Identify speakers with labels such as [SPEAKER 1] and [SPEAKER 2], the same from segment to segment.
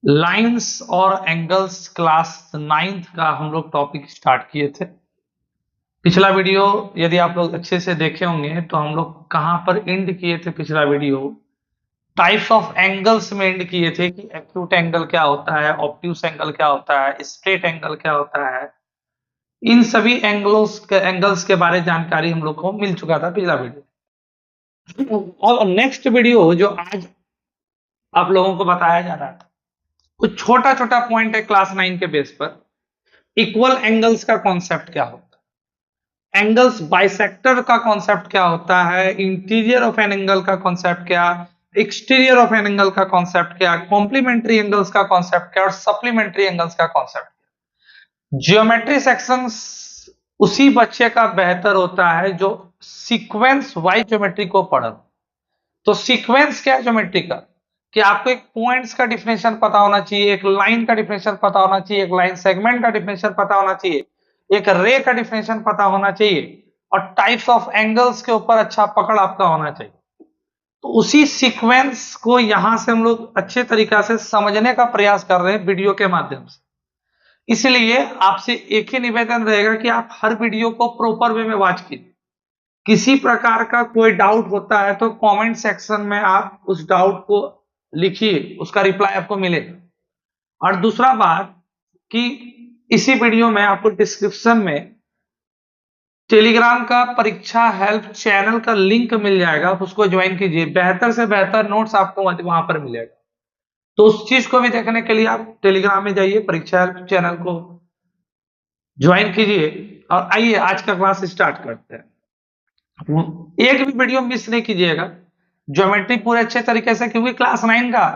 [SPEAKER 1] Lines और angles class 9th का हम लोग टॉपिक स्टार्ट किए थे। पिछला वीडियो यदि आप लोग अच्छे से देखे होंगे तो हम लोग कहां पर एंड किए थे। पिछला वीडियो टाइप्स ऑफ एंगल्स में एंड किए थे कि एक्यूट एंगल क्या होता है, ऑब्ट्यूस एंगल क्या होता है, स्ट्रेट एंगल क्या होता है। इन सभी एंगल्स के बारे में जानकारी हम लोग को मिल चुका था पिछला वीडियो। और नेक्स्ट वीडियो जो आज आप लोगों को बताया जा रहा था कुछ छोटा छोटा पॉइंट है क्लास 9 के बेस पर। इक्वल एंगल्स का कॉन्सेप्ट क्या होता है, एंगल्स बाइसेक्टर का कॉन्सेप्ट क्या होता है, इंटीरियर ऑफ एन एंगल का कॉन्सेप्ट क्या, एक्सटीरियर ऑफ एन एंगल का कॉन्सेप्ट क्या, कॉम्प्लीमेंट्री एंगल्स का कॉन्सेप्ट क्या और सप्लीमेंट्री एंगल्स का कॉन्सेप्ट क्या। जियोमेट्री सेक्शंस उसी बच्चे का बेहतर होता है जो सीक्वेंस वाइज ज्योमेट्री को पढ़। तो सीक्वेंस क्या है ज्योमेट्री का, कि आपको एक पॉइंट्स का डिफिनेशन पता होना चाहिए, एक लाइन का डिफिनेशन पता होना चाहिए, एक लाइन सेगमेंट का डिफिनेशन पता होना चाहिए, एक रे का डिफिनेशन पता होना चाहिए और टाइप्स ऑफ एंगल्स के ऊपर अच्छा पकड़ आपका होना चाहिए। तो उसी सीक्वेंस को यहां से हम लोग अच्छे तरीका से समझने का प्रयास कर रहे हैं वीडियो के माध्यम से। इसलिए आपसे एक ही निवेदन रहेगा कि आप हर वीडियो को प्रॉपर वे में वॉच कीजिए। किसी प्रकार का कोई डाउट होता है तो कमेंट सेक्शन में आप उस डाउट को लिखिए, उसका रिप्लाई आपको मिलेगा। और दूसरा बात कि इसी वीडियो में आपको डिस्क्रिप्शन में टेलीग्राम का परीक्षा हेल्प चैनल का लिंक मिल जाएगा, आप उसको ज्वाइन कीजिए। बेहतर से बेहतर नोट्स आपको वहां पर मिलेगा। तो उस चीज को भी देखने के लिए आप टेलीग्राम में जाइए, परीक्षा हेल्प चैनल को ज्वाइन कीजिए और आइए आज का क्लास स्टार्ट करते हैं। एक भी वीडियो मिस नहीं कीजिएगा, ज्योमेट्री पूरे अच्छे तरीके से, क्योंकि क्लास 9 का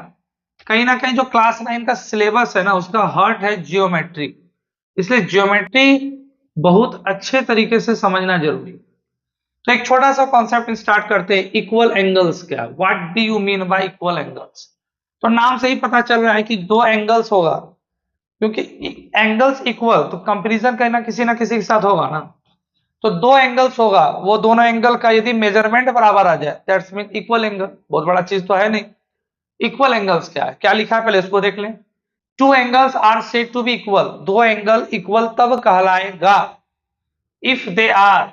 [SPEAKER 1] कहीं ना कहीं जो क्लास 9 का सिलेबस है ना उसका हार्ट है जियोमेट्री। इसलिए ज्योमेट्री बहुत अच्छे तरीके से समझना जरूरी है। तो एक छोटा सा कॉन्सेप्ट स्टार्ट करते हैं। इक्वल एंगल्स क्या, what do you mean y equal angles. तो नाम से ही पता चल रहा है कि दो एंगल्स होगा, क्योंकि एंगल्स इक्वल तो कंपैरिजन कहीं ना किसी के साथ होगा ना। तो दो एंगल्स होगा, वो दोनों एंगल का यदि मेजरमेंट बराबर आ जाए दैट्स मीन इक्वल एंगल। बहुत बड़ा चीज तो है नहीं। इक्वल एंगल्स क्या है, क्या लिखा है पहले इसको देख लें। Two angles are said to be equal, दो एंगल इक्वल तब कहलाएगा if they are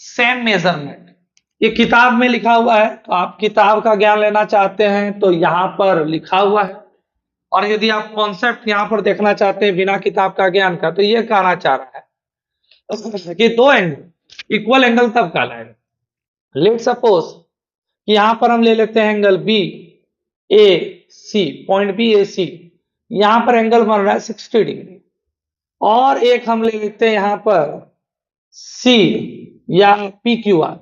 [SPEAKER 1] same measurement. ये किताब में लिखा हुआ है, तो आप किताब का ज्ञान लेना चाहते हैं तो यहां पर लिखा हुआ है। और यदि आप कॉन्सेप्ट यहां पर देखना चाहते हैं बिना किताब का ज्ञान का, तो ये कहना चाह रहा है कि दो एंगल इक्वल एंगल तब कहलाएगा। लेट सपोज कि यहां पर हम ले लेते हैं angle B A C, point B A C, यहां पर एंगल बन रहा है 60 डिग्री। और एक हम ले लेते हैं यहां पर सी या P Q are,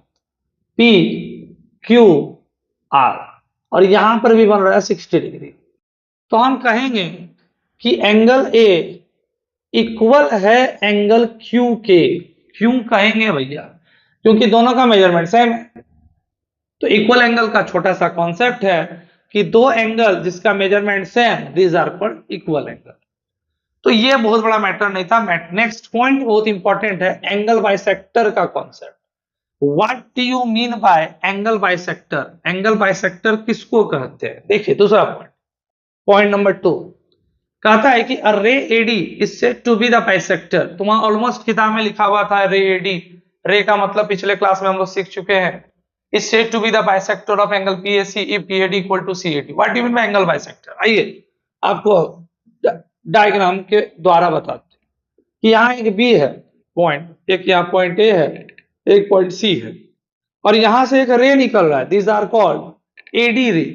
[SPEAKER 1] P Q are, और यहां पर भी बन रहा है 60 डिग्री। तो हम कहेंगे कि एंगल ए इक्वल है एंगल क्यू के। क्यों कहेंगे भैया, क्योंकि दोनों का मेजरमेंट सेम है। तो इक्वल एंगल का छोटा सा कॉन्सेप्ट है कि दो एंगल जिसका measurement same, these are called equal angle. तो ये बहुत बड़ा मैटर नहीं था। नेक्स्ट पॉइंट बहुत इंपॉर्टेंट है, एंगल बाइसेक्टर का concept. What do you mean by angle bisector, angle bisector किसको कहते हैं। देखिए दूसरा पॉइंट, पॉइंट नंबर 2 कहता है कि a ray AD is said to be the bisector. तो वहां ऑलमोस्ट किताब में लिखा हुआ था रे एडी। रे का मतलब पिछले क्लास में हम लोग सीख चुके हैं, is said to be the bisector of angle PAC if PAD equal to CAD. What do you mean by angle bisector? आइए आपको डायग्राम के द्वारा बताते हैं कि यहाँ एक B है पॉइंट, एक यहाँ पॉइंट A है, एक पॉइंट C है, और यहां से एक रे निकल रहा है। These are called AD रे।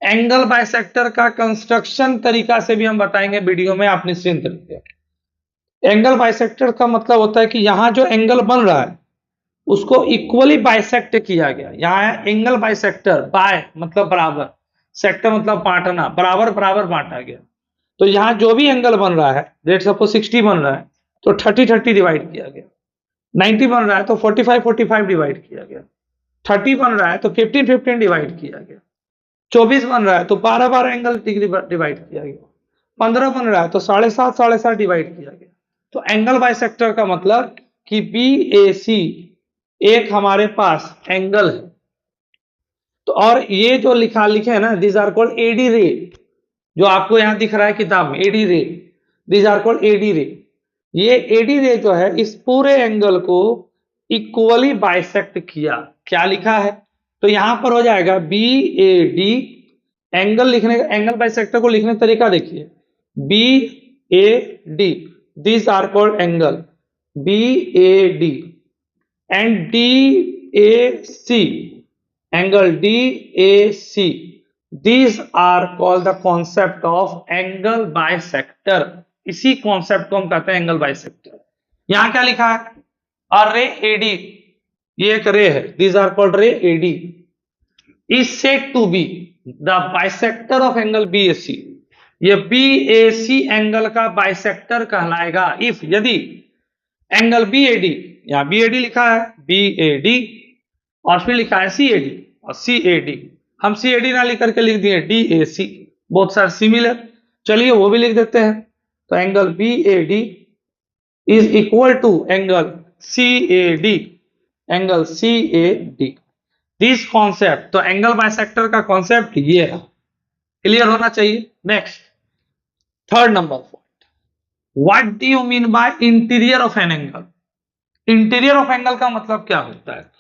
[SPEAKER 1] एंगल बाइसेक्टर का कंस्ट्रक्शन तरीका से भी हम बताएंगे वीडियो में, आप निश्चिंत रहिए। एंगल बाइसेक्टर का मतलब होता है कि यहाँ जो एंगल बन रहा है उसको इक्वली बाइसेक्ट किया गया। यहाँ एंगल बाइसेक्टर, बाय मतलब बराबर, सेक्टर मतलब बांटना, बराबर बराबर बांटा गया। तो यहाँ जो भी एंगल बन रहा है, लेट्स सपोज 60 बन रहा है तो 30-30 डिवाइड किया गया। 90 बन रहा है तो 45-45 डिवाइड किया गया। 30 बन रहा है तो 15-15 डिवाइड किया गया। 24 बन रहा है तो 12-12 एंगल डिग्री डिवाइड किया गया। 15 बन रहा है तो 7.5-7.5 डिवाइड किया गया। तो एंगल बाइसेक्टर का मतलब कि बी ए सी एक हमारे पास एंगल है। तो और ये जो लिखे है ना, दिस आर कॉल्ड एडी रे। जो आपको यहाँ दिख रहा है किताब में, एडी रे, दीज आर कॉल्ड एडी रे। ये एडी रे जो है इस पूरे एंगल को इक्वली बाइसेक्ट किया। क्या लिखा है? तो यहां पर हो जाएगा बी ए डी। एंगल लिखने का, एंगल बाइसेक्टर को लिखने का तरीका देखिए, B A D, this are called angle B A D and D A C, angle D A C, these are called the concept of angle bisector। इसी concept को हम कहते हैं एंगल बाइसेक्टर। यहां क्या लिखा है? अ रे एडी, ये एक रे है, these are called रे AD is said to be the bisector of angle BAC। ये BAC एंगल का बाइसेक्टर कहलाएगा इफ, यदि एंगल BAD, यहां BAD लिखा है, BAD और फिर लिखा है CAD और CAD, हम CAD ना लिख करके लिख दिए DAC, बोथ आर सिमिलर। चलिए वो भी लिख देते हैं। तो angle BAD is equal to angle CAD, angle CAD। This concept, तो एंगल बाइसेक्टर का कॉन्सेप्ट ये है, क्लियर होना चाहिए। Next, third number point, what do you mean by interior of an angle? Interior of angle का मतलब क्या होता है?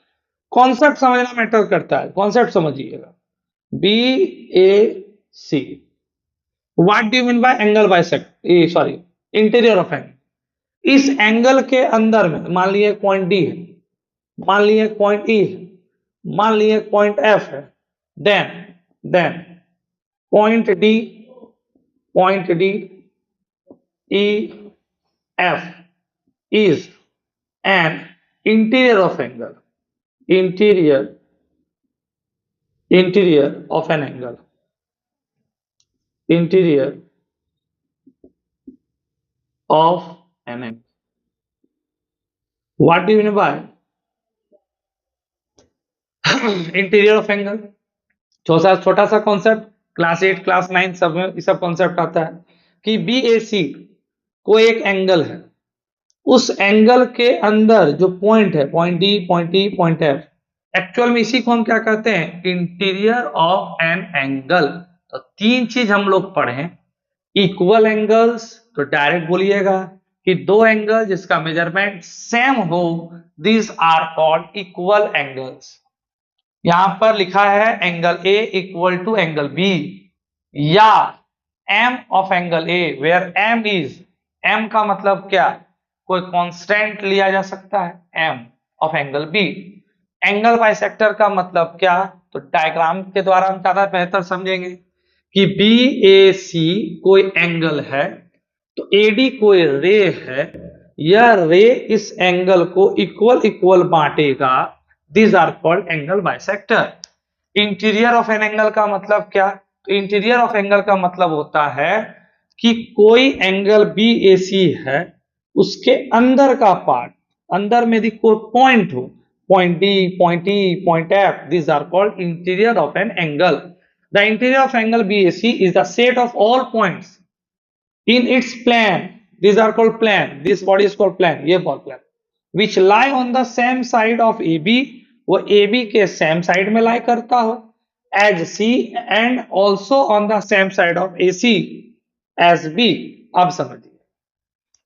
[SPEAKER 1] कॉन्सेप्ट समझना मैटर करता है, कॉन्सेप्ट समझिएगा। BAC, what do you mean by angle bisector, sorry interior of angle. इस एंगल के अंदर में मान लीजिए पॉइंट डी है, मान लीजिए पॉइंट ई है, मान लीजिए पॉइंट एफ है, then point D E F is an interior of angle, interior of an angle, interior of an angle। what do you mean by interior of angle? छोटा सा concept, class 8 class 9 सब में ये सब concept आता है कि BAC को एक एंगल है, उस एंगल के अंदर जो पॉइंट है, पॉइंट डी, पॉइंट ई, पॉइंट एफ, एक्चुअल में इसी को हम क्या कहते हैं? Interior of an angle. तो तीन चीज हम लोग पढ़े, इक्वल एंगल्स, तो डायरेक्ट बोलिएगा कि दो एंगल जिसका मेजरमेंट सेम हो, this are called equal angles. यहां पर लिखा है angle A equal to angle B, या M of angle A, where M is, M का मतलब क्या? कोई कांस्टेंट लिया जा सकता है, M of angle B। Angle bisector का मतलब क्या? तो डायग्राम के द्वारा हम ज्यादा बेहतर समझेंगे कि BAC कोई एंगल है, तो AD कोई रे है, यह रे इस एंगल को इक्वल बांटेगा, this are called angle bisector. Interior of an angle का मतलब क्या? तो इंटीरियर ऑफ एंगल का मतलब होता है कि कोई एंगल BAC है, उसके अंदर का पार्ट, अंदर में यदि कोई पॉइंट हो, point D, point E, point F, these are called interior of an angle। The interior of angle BAC is the set of all points in its plane, these are called plane, this body is called plane, ये बहुत plane, which lie on the same side of AB, वो AB के same side में lie करता हो as C, and also on the same side of AC as B। अब समझिए।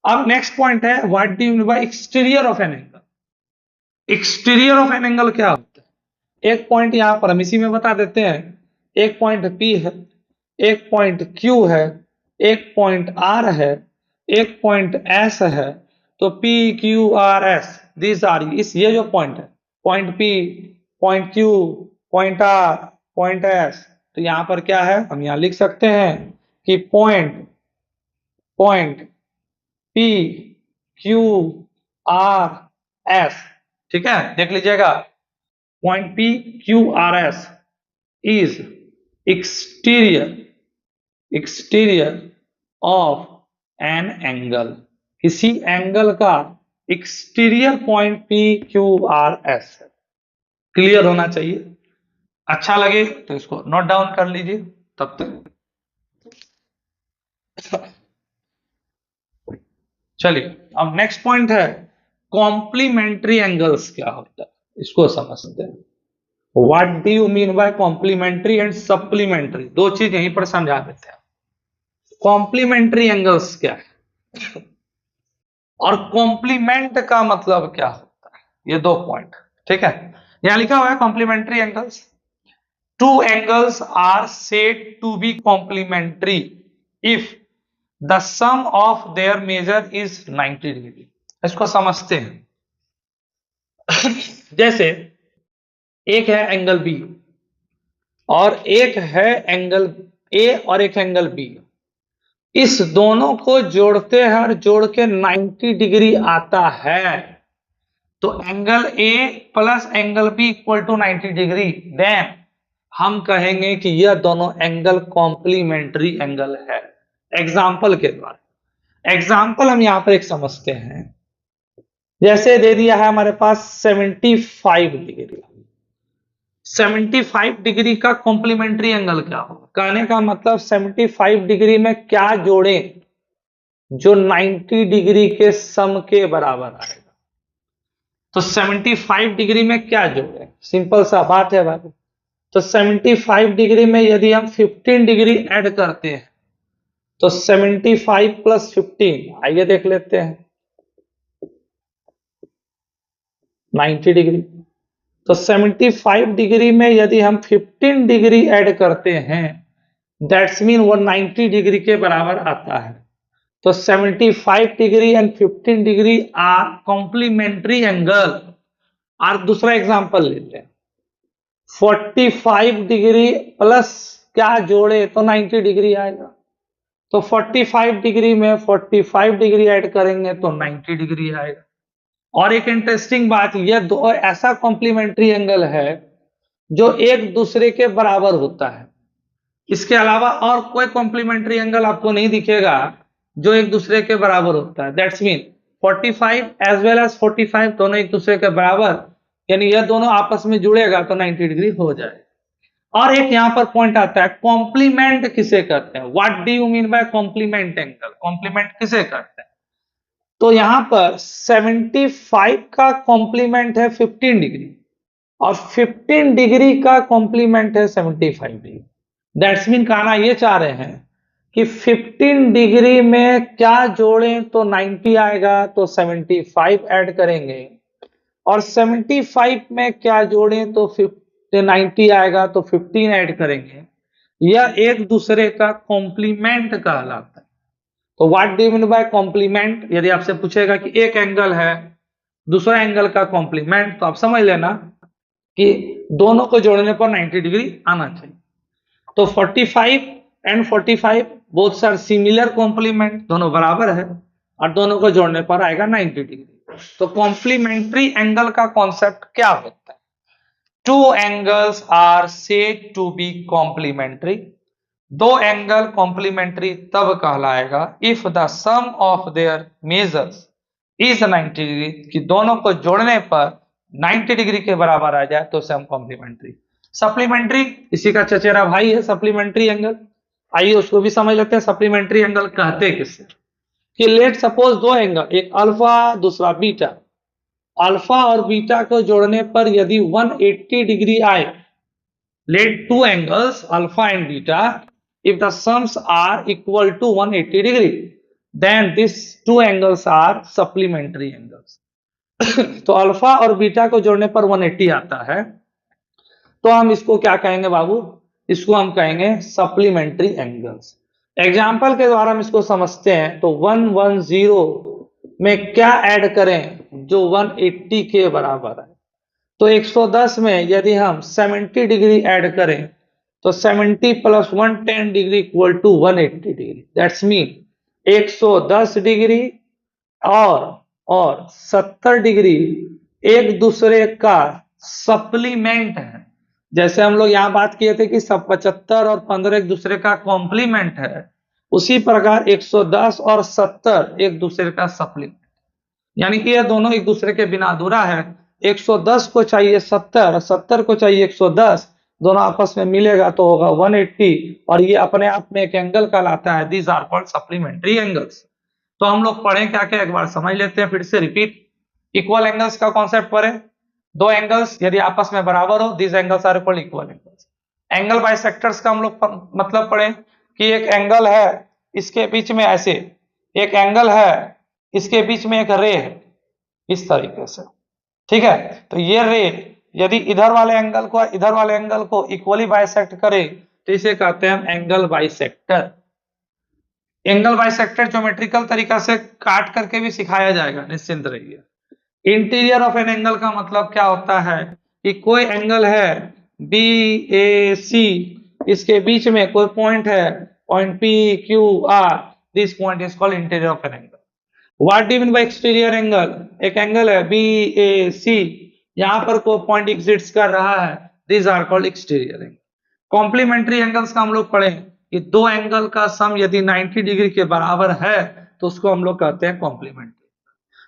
[SPEAKER 1] अब नेक्स्ट पॉइंट है, what do you mean by exterior of an angle? Exterior of an angle क्या होता है? एक पॉइंट यहां पर हम इसी में बता देते हैं, एक पॉइंट P है, एक पॉइंट Q है, एक पॉइंट R है, एक पॉइंट S है। तो P Q R S, this are, इस ये जो पॉइंट है, point P, point Q, point R, point S, तो यहां पर क्या है? हम यहां लिख सकते हैं कि point P Q R S, ठीक है, देख लीजिएगा, point P Q R S is exterior of an angle. किसी एंगल का exterior point P Q R S है। क्लियर होना चाहिए। अच्छा लगे तो इसको नोट डाउन कर लीजिए तब तक। चलिए, अब नेक्स्ट पॉइंट है कॉम्प्लीमेंट्री एंगल्स क्या होता है, इसको समझते हैं। What do you mean by complementary and supplementary? दो चीज यहीं पर समझा देते हैं। कॉम्प्लीमेंट्री एंगल्स क्या है और कॉम्प्लीमेंट का मतलब क्या होता है, ये दो पॉइंट। ठीक है, यहां लिखा हुआ है complementary angles. Two angles are said to be complementary if the sum of their measure is 90 degree. इसको समझते हैं। जैसे एक है एंगल बी और एक है एंगल ए और एक एंगल बी, इस दोनों को जोड़ते हैं और जोड़ के 90 डिग्री आता है, तो angle A plus angle B equal to 90 degree, then हम कहेंगे कि यह दोनों एंगल कॉम्प्लीमेंट्री एंगल है। एग्जाम्पल के द्वारा, एग्जाम्पल हम यहां पर एक समझते हैं। जैसे दे दिया है हमारे पास 75 डिग्री, 75 डिग्री का कॉम्प्लीमेंट्री एंगल क्या होगा? कहने का मतलब 75 डिग्री में क्या जोड़ें जो 90 डिग्री के सम के बराबर आएगा। तो 75 डिग्री में क्या जोड़ें, सिंपल सा बात है भाई। तो 75 डिग्री में यदि हम 15 डिग्री ऐड करते हैं तो 75 प्लस 15, आइए देख लेते हैं, 90 डिग्री। तो 75 डिग्री में यदि हम 15 डिग्री ऐड करते हैं, दैट्स मीन वो 90 डिग्री के बराबर आता है। तो 75 degree and 15 degree are complementary angle. और दूसरा एग्जांपल ले लें, 45 डिग्री प्लस क्या जोड़े तो 90 डिग्री आएगा। तो 45 डिग्री में 45 डिग्री ऐड करेंगे तो 90 डिग्री आएगा। और एक इंटरेस्टिंग बात, यह दो ऐसा कॉम्प्लीमेंट्री एंगल है जो एक दूसरे के बराबर होता है। इसके अलावा और कोई कॉम्प्लीमेंट्री एंगल आपको नहीं दिखेगा जो एक दूसरे के बराबर होता है। That's mean 45 as well as 45 दोनों एक दूसरे के बराबर, यानी यह दोनों आपस में जुड़ेगा तो 90 डिग्री हो जाए। और एक यहां पर पॉइंट आता है, कॉम्प्लीमेंट किसे करते हैं? What do you mean by complement angle? Complement किसे करते हैं? तो यहां पर 75 का कॉम्प्लीमेंट है 15 डिग्री और 15 डिग्री का कॉम्प्लीमेंट है 75 डिग्री। दैट्स मीन कहना ये चाह रहे हैं कि 15 डिग्री में क्या जोड़ें तो 90 आएगा, तो 75 ऐड करेंगे, और 75 में क्या जोड़ें तो 90 आएगा तो 15 ऐड करेंगे। यह एक दूसरे का कॉम्प्लीमेंट कहलाता है। तो what do you mean by complement? यदि आपसे पूछेगा कि एक एंगल है दूसरा एंगल का कॉम्प्लीमेंट, तो आप समझ लेना कि दोनों को जोड़ने पर 90 डिग्री आना चाहिए। तो 45 and 45 both are similar complement, दोनों बराबर है और दोनों को जोड़ने पर आएगा 90 डिग्री। तो कॉम्प्लीमेंट्री एंगल का कॉन्सेप्ट क्या होता है? Two angles are said to be complementary, दो एंगल कॉम्प्लीमेंट्री तब कहलाएगा if the sum of their measures is 90 degree, कि दोनों को जोड़ने पर 90 डिग्री के बराबर आ जाए तो सम कॉम्प्लीमेंट्री। सप्लीमेंट्री इसी का चचेरा भाई है सप्लीमेंट्री एंगल। आइए उसको भी समझ लेते हैं, सप्लीमेंट्री एंगल कहते किससे। कि लेट सपोज दो एंगल, एक अल्फा दूसरा बीटा, अल्फा और बीटा को जोड़ने पर यदि 180 डिग्री आए, let two angles alpha and beta, if the sums are equal to 180 degree, then these two angles are supplementary angles। तो अल्फा और बीटा को जोड़ने पर 180 आता है, तो हम इसको क्या कहेंगे बाबू? इसको हम कहेंगे सप्लीमेंट्री एंगल्स। एग्जाम्पल के द्वारा हम इसको समझते हैं। तो 110 में क्या ऐड करें जो 180 के बराबर है? तो 110 में यदि हम 70 डिग्री ऐड करें तो 70 plus 110 degree equal to 180 degree. That's mean 110 degree और 70 डिग्री एक दूसरे का सप्लीमेंट है। जैसे हम लोग यहाँ बात किए थे कि 75 और 15 एक दूसरे का कॉम्प्लीमेंट है, उसी प्रकार 110 और 70 एक दूसरे का सप्लीमेंट, यानी कि ये दोनों एक दूसरे के बिना अधूरा है। 110 को चाहिए 70 और 70 को चाहिए 110, दोनों आपस में मिलेगा तो होगा 180, और ये अपने आप में एक एंगल कहलाता है। These are called supplementary angles. तो हम लोग पढ़े क्या क्या, एक बार समझ लेते हैं, फिर से रिपीट। इक्वल एंगल्स का कॉन्सेप्ट पढ़े, दो एंगल्स यदि आपस में बराबर हो, these angles are equal angles. Angle bisectors का हम लोग मतलब पढ़े कि एक एंगल है इसके बीच में ऐसे एक एंगल है, इसके बीच में एक रे है, इस तरीके से, ठीक है। तो ये रे यदि इधर वाले एंगल को इधर वाले एंगल को इक्वली बाइसेक्ट करे तो इसे कहते हैं हम angle bisector. Angle bisector geometrical तरीका से काट करके भी सिखाया जाएगा, निश्चिंत रहिए। इंटीरियर ऑफ एन एंगल का मतलब क्या होता है कि कोई एंगल है बी ए सी, इसके बीच में कोई पॉइंट है, point P Q R, this point is called interior of an angle. What do mean by exterior angle? एक एंगल है बी ए सी, यहां पर कोई पॉइंट एग्जिस्ट कर रहा है, this are called exterior angle. Complementary angles का हम लोग पढ़े कि दो एंगल का सम यदि 90 डिग्री के बराबर है तो उसको हम लोग कहते हैं कॉम्प्लीमेंट्री।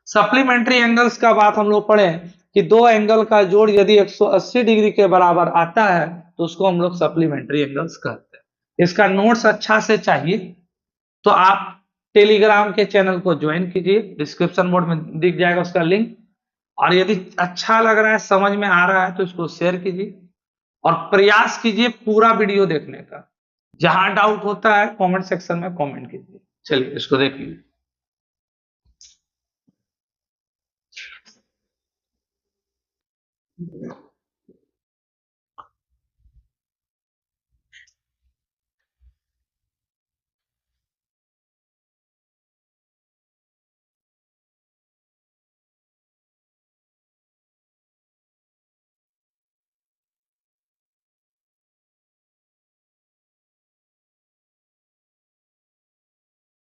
[SPEAKER 1] सप्लीमेंट्री एंगल्स का बात हम लोग पढ़े कि दो एंगल का जोड़ यदि 180 डिग्री के बराबर आता है तो उसको हम लोग सप्लीमेंट्री एंगल्स कहते हैं। इसका नोट्स अच्छा से चाहिए तो आप टेलीग्राम के चैनल को ज्वाइन कीजिए, डिस्क्रिप्शन बोर्ड में दिख जाएगा उसका लिंक। और यदि अच्छा लग रहा है, समझ में आ रहा है तो इसको शेयर कीजिए और प्रयास कीजिए पूरा वीडियो देखने का। जहां डाउट होता है कमेंट सेक्शन में कमेंट कीजिए। चलिए इसको देखिए।